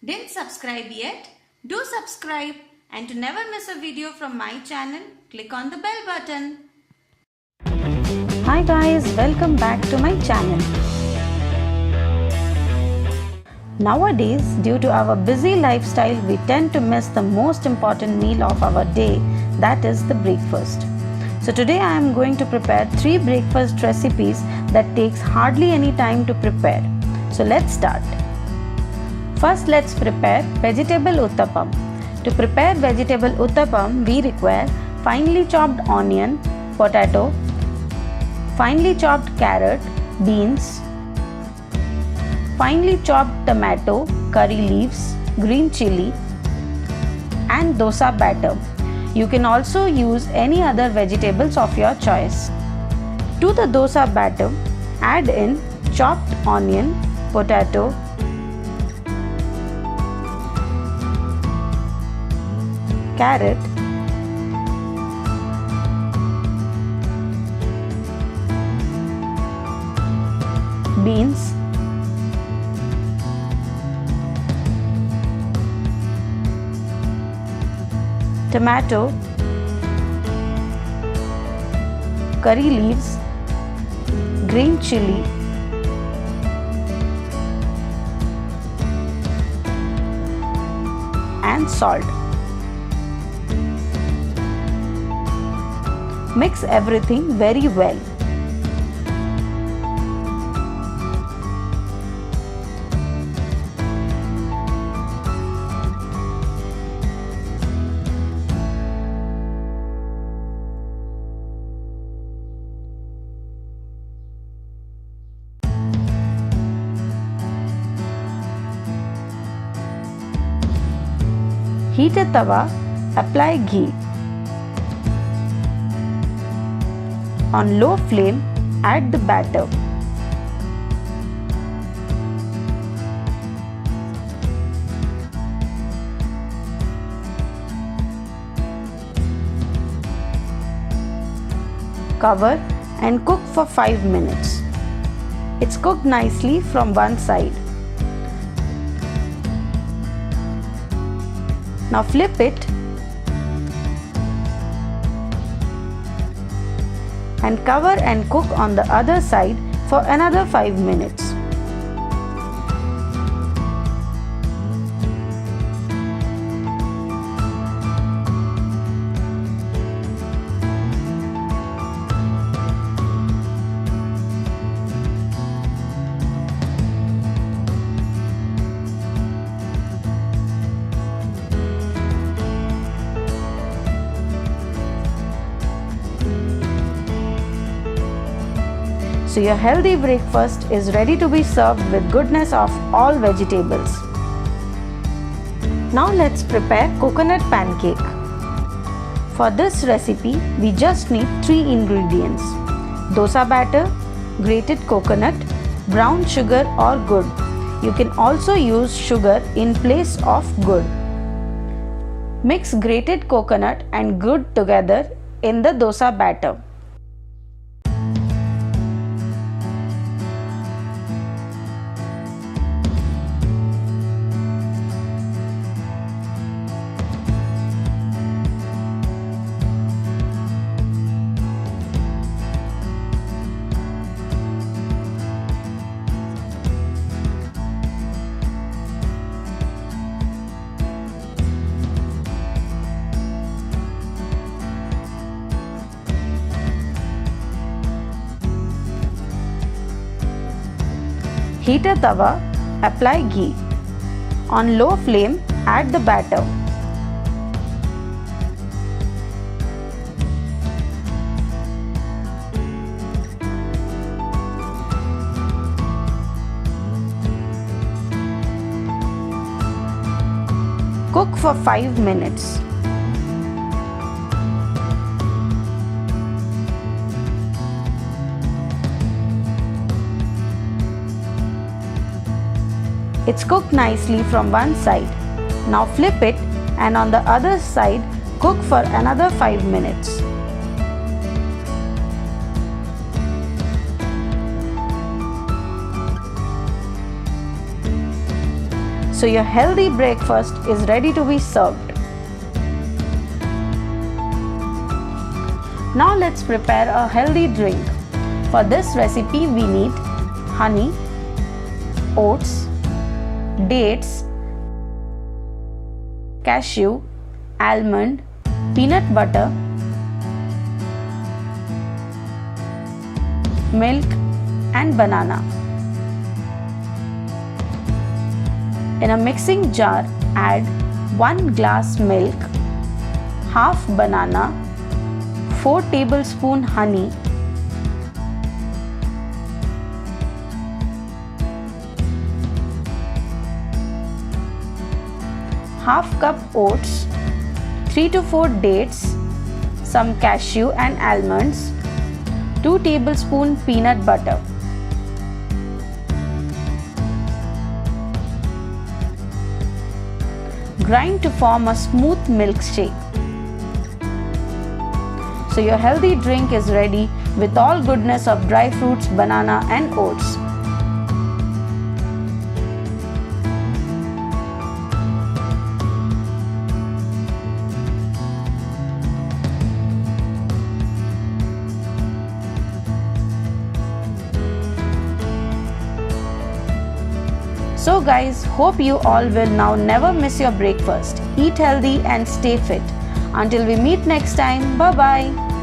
Didn't subscribe yet? Do subscribe, and to never miss a video from my channel, click on the bell button. Hi guys, welcome back to my channel. Nowadays, due to our busy lifestyle, we tend to miss the most important meal of our day, that is the breakfast. So today I am going to prepare 3 breakfast recipes that takes hardly any time to prepare. So let's start. First, let's prepare vegetable uttapam. To prepare vegetable uttapam, we require finely chopped onion, potato, finely chopped carrot, beans, finely chopped tomato, curry leaves, green chili, and dosa batter. You can also use any other vegetables of your choice. To the dosa batter, add in chopped onion, potato, carrot, beans, tomato, curry leaves, green chili, and salt. Mix everything very well. Heat a tawa, apply ghee. On low flame, add the batter. Cover and cook for 5 minutes. It's cooked nicely from one side. Now flip it and cover and cook on the other side for another 5 minutes. So your healthy breakfast is ready to be served with goodness of all vegetables. Now let's prepare coconut pancake. For this recipe, we just need 3 ingredients: dosa batter, grated coconut, brown sugar or gur. You can also use sugar in place of gur. Mix grated coconut and gur together in the dosa batter. Heat a tawa, apply ghee. On low flame, add the batter. Cook for 5 minutes. It's cooked nicely from one side. Now flip it and on the other side cook for another 5 minutes. So your healthy breakfast is ready to be served. Now let's prepare a healthy drink. For this recipe we need honey, oats, dates, cashew, almond, peanut butter, milk and banana. In a mixing jar, add 1 glass milk, half banana, 4 tablespoons honey, half cup oats, 3 to 4 dates, some cashew and almonds, 2 tablespoons peanut butter. Grind to form a smooth milkshake. So your healthy drink is ready with all goodness of dry fruits, banana and oats. So guys, hope you all will now never miss your breakfast. Eat healthy and stay fit. Until we meet next time, bye bye.